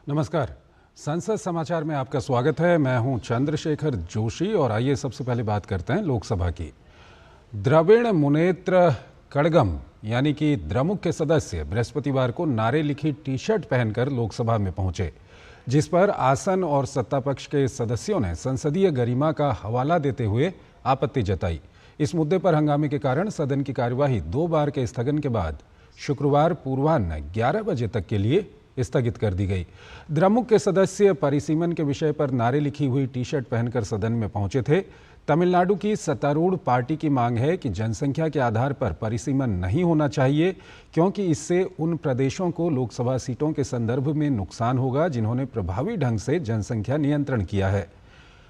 नमस्कार। संसद समाचार में आपका स्वागत है। मैं हूं चंद्रशेखर जोशी और आइए सबसे पहले बात करते हैं लोकसभा की। द्रविड़ मुनेत्र कड़गम यानी कि द्रमुक के सदस्य बृहस्पतिवार को नारे लिखी टी शर्ट पहनकर लोकसभा में पहुंचे, जिस पर आसन और सत्तापक्ष के सदस्यों ने संसदीय गरिमा का हवाला देते हुए आपत्ति जताई। इस मुद्दे पर हंगामे के कारण सदन की कार्यवाही 2 बार के स्थगन के बाद शुक्रवार पूर्वाह्न 11 बजे तक के लिए स्थगित कर दी गई। द्रमुक के सदस्य परिसीमन के विषय पर नारे लिखी हुई टी शर्ट पहनकर सदन में पहुंचे थे। तमिलनाडु की सत्तारूढ़ पार्टी की मांग है कि जनसंख्या के आधार पर परिसीमन नहीं होना चाहिए, क्योंकि इससे उन प्रदेशों को लोकसभा सीटों के संदर्भ में नुकसान होगा जिन्होंने प्रभावी ढंग से जनसंख्या नियंत्रण किया है।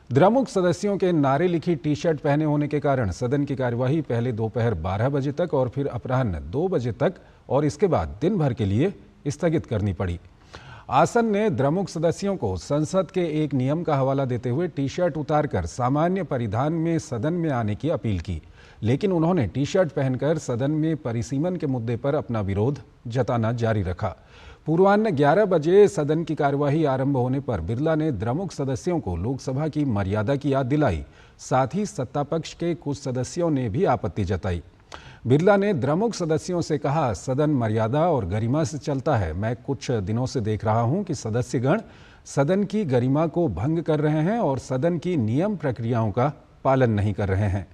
द्रमुक सदस्यों के नारे लिखी टी शर्ट पहने होने के कारण सदन की कार्यवाही पहले दोपहर 12 बजे तक और फिर अपराह्न 2 बजे तक और इसके बाद दिन भर के लिए स्थगित करनी पड़ी। आसन ने द्रमुक सदस्यों को संसद के एक नियम का हवाला देते हुए टी शर्ट उतारकर सामान्य परिधान में सदन में आने की अपील की, लेकिन उन्होंने टी शर्ट पहनकर सदन में परिसीमन के मुद्दे पर अपना विरोध जताना जारी रखा। पूर्वाह्न 11 बजे सदन की कार्यवाही आरंभ होने पर बिरला ने द्रमुक सदस्यों को लोकसभा की मर्यादा की याद दिलाई। साथ ही सत्तापक्ष के कुछ सदस्यों ने भी आपत्ति जताई। बिरला ने द्रमुक सदस्यों से कहा, सदन मर्यादा और गरिमा से चलता है। मैं कुछ दिनों से देख रहा हूं कि सदस्यगण सदन की गरिमा को भंग कर रहे हैं और सदन की नियम प्रक्रियाओं का पालन नहीं कर रहे हैं।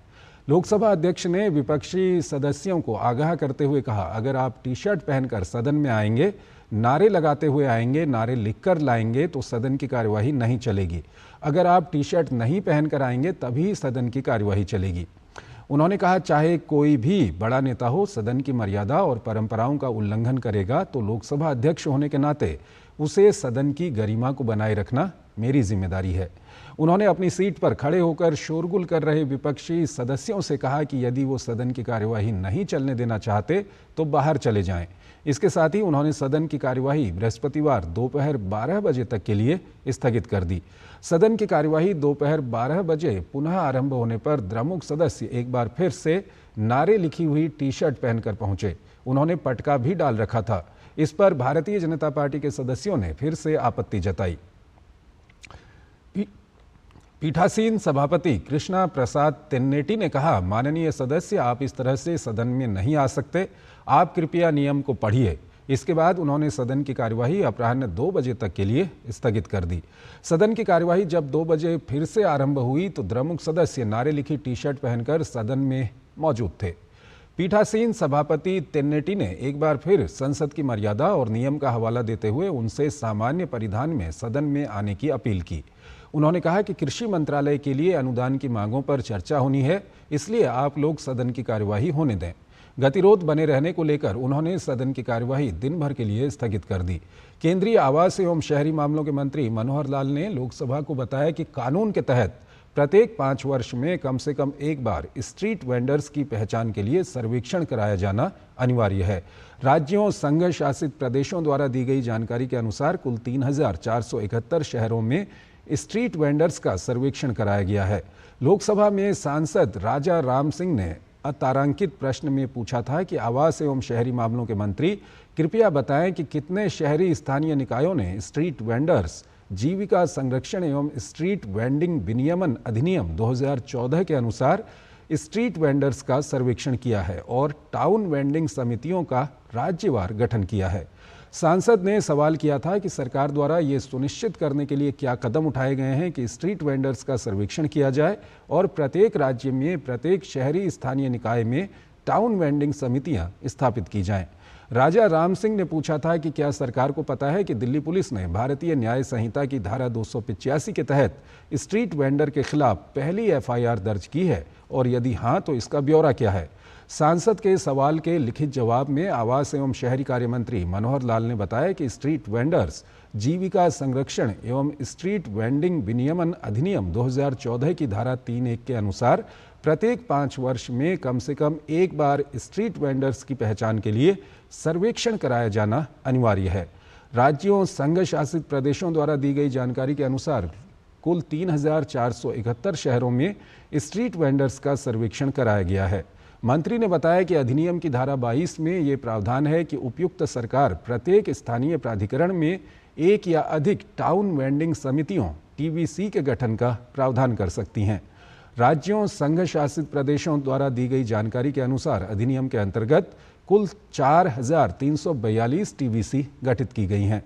लोकसभा अध्यक्ष ने विपक्षी सदस्यों को आगाह करते हुए कहा, अगर आप टी शर्ट पहनकर सदन में आएंगे, नारे लगाते हुए आएंगे, नारे लिखकर लाएंगे तो सदन की कार्यवाही नहीं चलेगी। अगर आप टी शर्ट नहीं पहनकर आएंगे तभी सदन की कार्यवाही चलेगी। उन्होंने कहा, चाहे कोई भी बड़ा नेता हो, सदन की मर्यादा और परंपराओं का उल्लंघन करेगा तो लोकसभा अध्यक्ष होने के नाते उसे सदन की गरिमा को बनाए रखना मेरी जिम्मेदारी है। उन्होंने अपनी सीट पर खड़े होकर शोरगुल कर रहे विपक्षी सदस्यों से कहा कि यदि वो सदन की कार्यवाही नहीं चलने देना चाहते तो बाहर चले जाएं। इसके साथ ही उन्होंने सदन की कार्यवाही बृहस्पतिवार दोपहर 12 बजे तक के लिए स्थगित कर दी। सदन की कार्यवाही दोपहर 12 बजे पुनः आरंभ होने पर द्रमुक सदस्य एक बार फिर से नारे लिखी हुई टी शर्ट पहनकर पहुंचे। उन्होंने पटका भी डाल रखा था। इस पर भारतीय जनता पार्टी के सदस्यों ने फिर से आपत्ति जताई। पीठासीन सभापति कृष्णा प्रसाद तेन्नेटी ने कहा, माननीय सदस्य, आप इस तरह से सदन में नहीं आ सकते। आप कृपया नियम को पढ़िए। इसके बाद उन्होंने सदन की कार्यवाही अपराह्न 2 बजे तक के लिए स्थगित कर दी। सदन की कार्यवाही जब 2 बजे फिर से आरंभ हुई तो द्रमुक सदस्य नारे लिखी टी शर्ट पहनकर सदन में मौजूद थे। पीठासीन सभापति तेन्नेटी ने एक बार फिर संसद की मर्यादा और नियम का हवाला देते हुए उनसे सामान्य परिधान में सदन में आने की अपील की। उन्होंने कहा कि कृषि मंत्रालय के लिए अनुदान की मांगों पर चर्चा होनी है, इसलिए आप लोग सदन की कार्यवाही होने दें। गतिरोध बने रहने को लेकर उन्होंने सदन की कार्यवाही दिन भर के लिए स्थगित कर दी। केंद्रीय आवास एवं शहरी मामलों के मंत्री मनोहर लाल ने लोकसभा को बताया कि कानून के तहत प्रत्येक 5 वर्ष में कम से कम एक बार स्ट्रीट वेंडर्स की पहचान के लिए सर्वेक्षण कराया जाना अनिवार्य है। राज्यों संघ शासित प्रदेशों द्वारा दी गई जानकारी के अनुसार कुल 3,471 शहरों में स्ट्रीट वेंडर्स का सर्वेक्षण कराया गया है। लोकसभा में सांसद राजा राम सिंह ने अतारांकित प्रश्न में पूछा था कि आवास एवं शहरी मामलों के मंत्री कृपया बताएं कि कितने शहरी स्थानीय निकायों ने स्ट्रीट वेंडर्स जीविका संरक्षण एवं स्ट्रीट वेंडिंग विनियमन अधिनियम 2014 के अनुसार स्ट्रीट वेंडर्स का सर्वेक्षण किया है और टाउन वेंडिंग समितियों का राज्यवार गठन किया है। सांसद ने सवाल किया था कि सरकार द्वारा ये सुनिश्चित करने के लिए क्या कदम उठाए गए हैं कि स्ट्रीट वेंडर्स का सर्वेक्षण किया जाए और प्रत्येक राज्य में प्रत्येक शहरी स्थानीय निकाय में टाउन वेंडिंग समितियां स्थापित की जाएं। राजा राम सिंह ने पूछा था कि क्या सरकार को पता है कि दिल्ली पुलिस ने भारतीय न्याय संहिता की धारा 285 के तहत स्ट्रीट वेंडर के खिलाफ पहली FIR दर्ज की है और यदि हाँ तो इसका ब्यौरा क्या है। सांसद के सवाल के लिखित जवाब में आवास एवं शहरी कार्य मंत्री मनोहर लाल ने बताया कि स्ट्रीट वेंडर्स जीविका संरक्षण एवं स्ट्रीट वेंडिंग विनियमन अधिनियम 2014 की धारा 3(1) के अनुसार प्रत्येक 5 वर्ष में कम से कम एक बार स्ट्रीट वेंडर्स की पहचान के लिए सर्वेक्षण कराया जाना अनिवार्य है। राज्यों संघ शासित प्रदेशों द्वारा दी गई जानकारी के अनुसार कुल 3,471 शहरों में स्ट्रीट वेंडर्स का सर्वेक्षण कराया गया है। मंत्री ने बताया कि अधिनियम की धारा 22 में ये प्रावधान है कि उपयुक्त सरकार प्रत्येक स्थानीय प्राधिकरण में एक या अधिक टाउन वेंडिंग समितियों टीवीसी के गठन का प्रावधान कर सकती हैं। राज्यों, संघ शासित प्रदेशों द्वारा दी गई जानकारी के अनुसार अधिनियम के अंतर्गत कुल 4,342 टीवीसी गठित की गई हैं।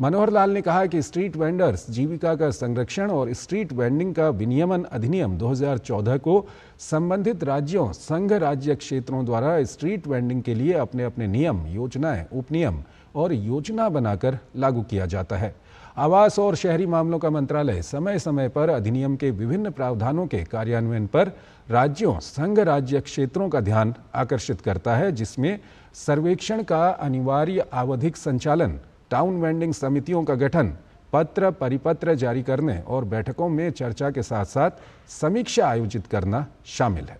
मनोहर लाल ने कहा कि स्ट्रीट वेंडर्स जीविका का संरक्षण और स्ट्रीट वेंडिंग का विनियमन अधिनियम 2014 को संबंधित राज्यों, संघ राज्य क्षेत्रों द्वारा स्ट्रीट वेंडिंग के लिए अपने अपने नियम, योजनाएं, उपनियम और योजना बनाकर लागू किया जाता है। आवास और शहरी मामलों का मंत्रालय समय समय पर अधिनियम के विभिन्न प्रावधानों के कार्यान्वयन पर राज्यों, संघ राज्य क्षेत्रों का ध्यान आकर्षित करता है, जिसमें सर्वेक्षण का अनिवार्य आवधिक संचालन, टाउन वेंडिंग समितियों का गठन, पत्र परिपत्र जारी करने और बैठकों में चर्चा के साथ साथ समीक्षा आयोजित करना शामिल है।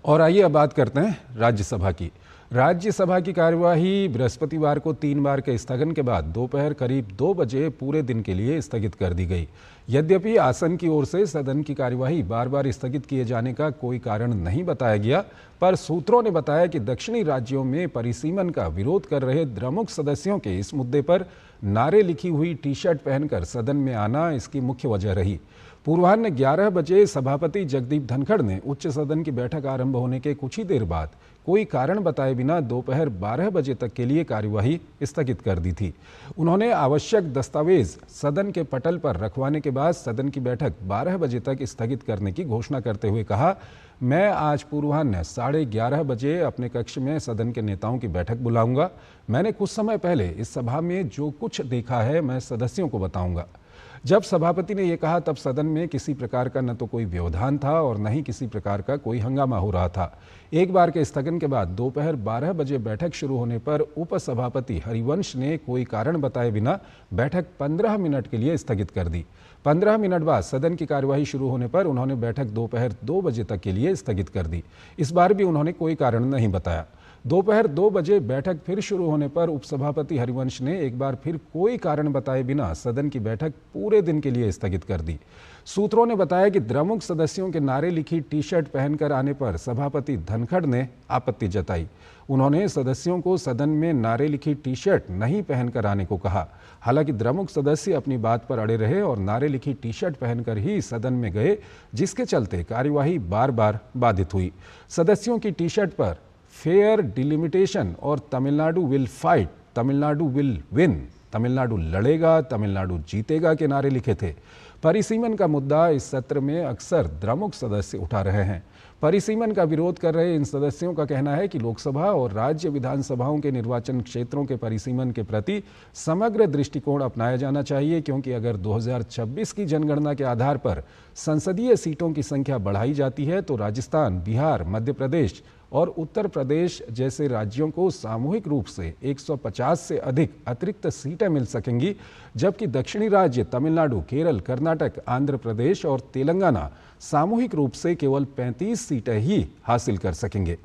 और आइए अब बात करते हैं राज्यसभा की। राज्यसभा की कार्यवाही बृहस्पतिवार को 3 बार के स्थगन के बाद दोपहर करीब 2 बजे पूरे दिन के लिए स्थगित कर दी गई। यद्यपि आसन की ओर से सदन की कार्यवाही बार बार स्थगित किए जाने का कोई कारण नहीं बताया गया, पर सूत्रों ने बताया कि दक्षिणी राज्यों में परिसीमन का विरोध कर रहे द्रमुक सदस्यों के इस मुद्दे पर नारे लिखी हुई टी शर्ट पहनकर सदन में आना इसकी मुख्य वजह रही। पूर्वाह्न 11 बजे सभापति जगदीप धनखड़ ने उच्च सदन की बैठक आरंभ होने के कुछ ही देर बाद कोई कारण बताए बिना दोपहर 12 बजे तक के लिए कार्यवाही स्थगित कर दी थी। उन्होंने आवश्यक दस्तावेज सदन के पटल पर रखवाने के बाद सदन की बैठक 12 बजे तक स्थगित करने की घोषणा करते हुए कहा, मैं आज पूर्वाह्न 11:30 बजे अपने कक्ष में सदन के नेताओं की बैठक बुलाऊंगा। मैंने कुछ समय पहले इस सभा में जो कुछ देखा है मैं सदस्यों को बताऊंगा। जब सभापति ने यह कहा तब सदन में किसी प्रकार का न तो कोई व्यवधान था और न ही किसी प्रकार का कोई हंगामा हो रहा था। एक बार के स्थगन के बाद दोपहर 12 बजे बैठक शुरू होने पर उपसभापति हरिवंश ने कोई कारण बताए बिना बैठक 15 मिनट के लिए स्थगित कर दी। 15 मिनट बाद सदन की कार्यवाही शुरू होने पर उन्होंने बैठक दोपहर 2 बजे तक के लिए स्थगित कर दी। इस बार भी उन्होंने कोई कारण नहीं बताया। दोपहर 2 बजे बैठक फिर शुरू होने पर उपसभापति हरिवंश ने एक बार फिर कोई कारण बताए बिना सदन की बैठक पूरे दिन के लिए स्थगित कर दी। सूत्रों ने बताया कि द्रमुक सदस्यों के नारे लिखी टी शर्ट पहनकर आने पर सभापति धनखड़ ने आपत्ति जताई। उन्होंने सदस्यों को सदन में नारे लिखी टी शर्ट नहीं पहनकर आने को कहा। हालांकि द्रमुक सदस्य अपनी बात पर अड़े रहे और नारे लिखी टी शर्ट पहनकर ही सदन में गए, जिसके चलते कार्यवाही बार बार बाधित हुई। सदस्यों की टी शर्ट पर फेयर डिलिमिटेशन और Tamil Nadu will fight, Tamil Nadu will win, Tamil Nadu लड़ेगा, तमिलनाडु जीतेगा के नारे लिखे थे। परिसीमन का मुद्दा इस सत्र में अक्सर द्रमुक सदस्य उठा रहे हैं। परिसीमन का विरोध कर रहे इन सदस्यों का कहना है कि लोकसभा और राज्य विधानसभाओं के निर्वाचन क्षेत्रों के परिसीमन के प्रति समग्र दृष्टिकोण अपनाया जाना चाहिए, क्योंकि अगर 2026 की जनगणना के आधार पर संसदीय सीटों की संख्या बढ़ाई जाती है तो राजस्थान, बिहार, मध्य प्रदेश और उत्तर प्रदेश जैसे राज्यों को सामूहिक रूप से 150 से अधिक अतिरिक्त सीटें मिल सकेंगी, जबकि दक्षिणी राज्य तमिलनाडु, केरल, कर्नाटक, आंध्र प्रदेश और तेलंगाना सामूहिक रूप से केवल 35 सीटें ही हासिल कर सकेंगे।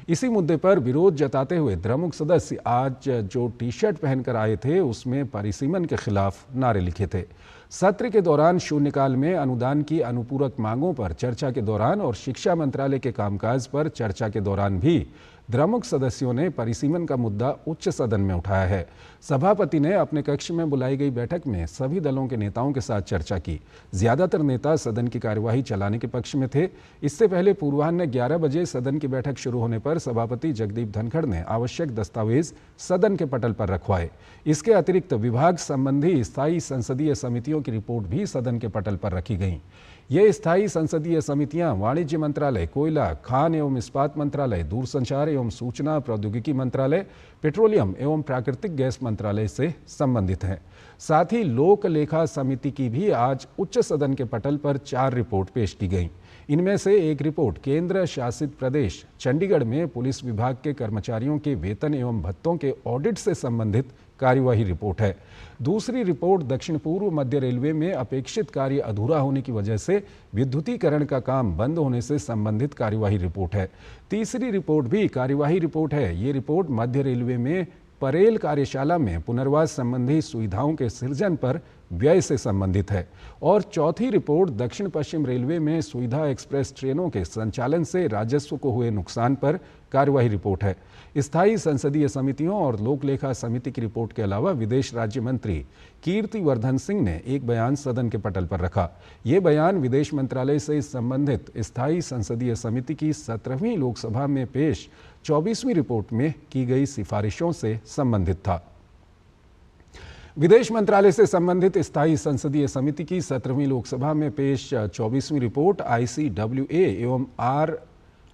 इसी मुद्दे पर विरोध जताते हुए द्रमुक सदस्य आज जो टी शर्ट पहनकर आए थे उसमें परिसीमन के खिलाफ नारे लिखे थे। सत्र के दौरान शून्यकाल में अनुदान की अनुपूरक मांगों पर चर्चा के दौरान और शिक्षा मंत्रालय के कामकाज पर चर्चा के दौरान भी द्रमुक सदस्यों ने परिसीमन का मुद्दा उच्च सदन में उठाया है। सभापति ने अपने कक्ष में बुलाई गई बैठक में सभी दलों के नेताओं के साथ चर्चा की। ज्यादातर नेता सदन की कार्यवाही चलाने के पक्ष में थे। इससे पहले पूर्वाह्न 11 बजे सदन की बैठक शुरू होने पर सभापति जगदीप धनखड़ ने आवश्यक दस्तावेज सदन के पटल पर रखवाए। इसके अतिरिक्त विभाग संबंधी स्थायी संसदीय समितियों की रिपोर्ट भी सदन के पटल पर रखी गई। ये स्थायी संसदीय समितियां वाणिज्य मंत्रालय, कोयला, खान एवं इस्पात मंत्रालय, दूरसंचार एवं सूचना प्रौद्योगिकी मंत्रालय, पेट्रोलियम एवं प्राकृतिक गैस मंत्रालय से संबंधित हैं। साथ ही लोक लेखा समिति की भी आज उच्च सदन के पटल पर 4 रिपोर्ट पेश की गई। इनमें से एक रिपोर्ट केंद्र शासित प्रदेश चंडीगढ़ में पुलिस विभाग के कर्मचारियों के वेतन एवं भत्तों के ऑडिट से संबंधित कार्यवाही रिपोर्ट है। दूसरी रिपोर्ट दक्षिण पूर्व मध्य रेलवे में अपेक्षित कार्य अधूरा होने की वजह से विद्युतीकरण का काम बंद होने से संबंधित कार्यवाही रिपोर्ट है। तीसरी रिपोर्ट भी कार्यवाही रिपोर्ट है। ये रिपोर्ट मध्य रेलवे में परेल कार्यशाला में पुनर्वास संबंधी सुविधाओं के सृजन पर व्यय से संबंधित है। और चौथी रिपोर्ट दक्षिण पश्चिम रेलवे में सुविधा एक्सप्रेस ट्रेनों के संचालन से राजस्व को हुए नुकसान पर कार्यवाही रिपोर्ट है। स्थायी संसदीय समितियों और लोक लेखा समिति की रिपोर्ट के अलावा विदेश राज्य मंत्री कीर्तिवर्धन सिंह ने एक बयान सदन के पटल पर रखा। ये बयान विदेश मंत्रालय से संबंधित स्थायी संसदीय समिति की 17वीं लोकसभा में पेश 24वीं रिपोर्ट में की गई सिफारिशों से संबंधित था। विदेश मंत्रालय से संबंधित स्थायी संसदीय समिति की 17वीं लोकसभा में पेश 24वीं रिपोर्ट ICWA एवं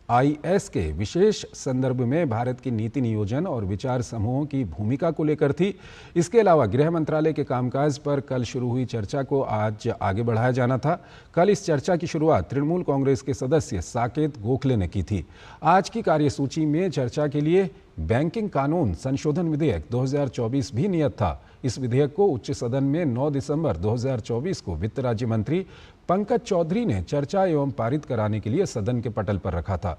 RIS के विशेष संदर्भ में भारत की नीति नियोजन और विचार समूहों की भूमिका को लेकर थी। इसके अलावा गृह मंत्रालय के कामकाज पर कल शुरू हुई चर्चा को आज आगे बढ़ाया जाना था। कल इस चर्चा की शुरुआत तृणमूल कांग्रेस के सदस्य साकेत गोखले ने की थी। आज की कार्यसूची में चर्चा के लिए बैंकिंग कानून संशोधन विधेयक 2024 भी नियत था। इस विधेयक को उच्च सदन में 9 दिसंबर 2024 को वित्त राज्य मंत्री पंकज चौधरी ने चर्चा एवं पारित कराने के लिए सदन के पटल पर रखा था,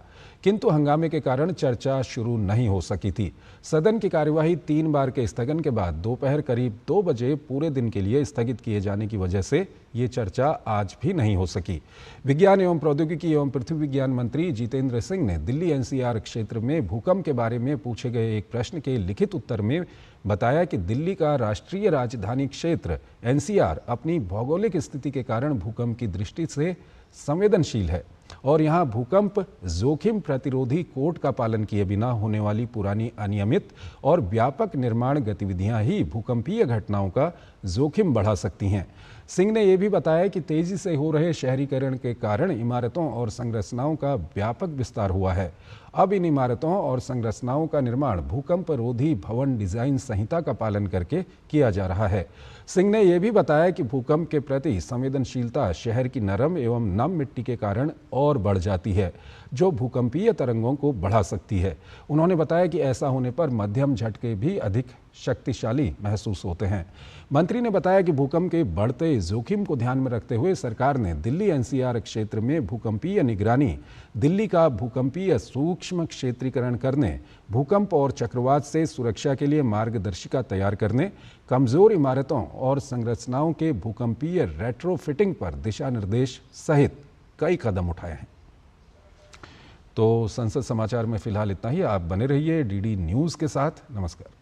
किंतु हंगामे के कारण चर्चा शुरू नहीं हो सकी थी। सदन की कार्यवाही 3 बार के स्थगन के बाद दोपहर करीब 2 बजे पूरे दिन के लिए स्थगित किए जाने की वजह से ये चर्चा आज भी नहीं हो सकी। विज्ञान एवं प्रौद्योगिकी एवं पृथ्वी विज्ञान मंत्री जितेंद्र सिंह ने दिल्ली NCR क्षेत्र में भूकंप के बारे में पूछे गए एक प्रश्न के लिखित उत्तर में बताया कि दिल्ली का राष्ट्रीय राजधानी क्षेत्र NCR अपनी भौगोलिक स्थिति के कारण भूकंप की दृष्टि से संवेदनशील है और यहाँ भूकंप जोखिम प्रतिरोधी कोड का पालन किए बिना होने वाली पुरानी अनियमित और व्यापक निर्माण गतिविधियां ही भूकंपीय घटनाओं का जोखिम बढ़ा सकती हैं। सिंह ने यह भी बताया कि तेजी से हो रहे शहरीकरण के कारण इमारतों और संरचनाओं का व्यापक विस्तार हुआ है। अब इन इमारतों और संरचनाओं का निर्माण भूकंप रोधी भवन डिजाइन संहिता का पालन करके किया जा रहा है। सिंह ने यह भी बताया कि भूकंप के प्रति संवेदनशीलता शहर की नरम एवं नम मिट्टी के कारण और बढ़ जाती है, जो भूकंपीय तरंगों को बढ़ा सकती है। उन्होंने बताया कि ऐसा होने पर मध्यम झटके भी अधिक शक्तिशाली महसूस होते हैं। मंत्री ने बताया कि भूकंप के बढ़ते जोखिम को ध्यान में रखते हुए सरकार ने दिल्ली NCR क्षेत्र में भूकंपीय निगरानी, दिल्ली का भूकंपीय सूक्ष्म क्षेत्रीकरण करने, भूकंप और चक्रवात से सुरक्षा के लिए मार्गदर्शिका तैयार करने, कमजोर इमारतों और संरचनाओं के भूकंपीय रेट्रोफिटिंग पर दिशा निर्देश सहित कई कदम उठाए हैं। तो संसद समाचार में फिलहाल इतना ही। आप बने रहिए DD न्यूज़ के साथ। नमस्कार।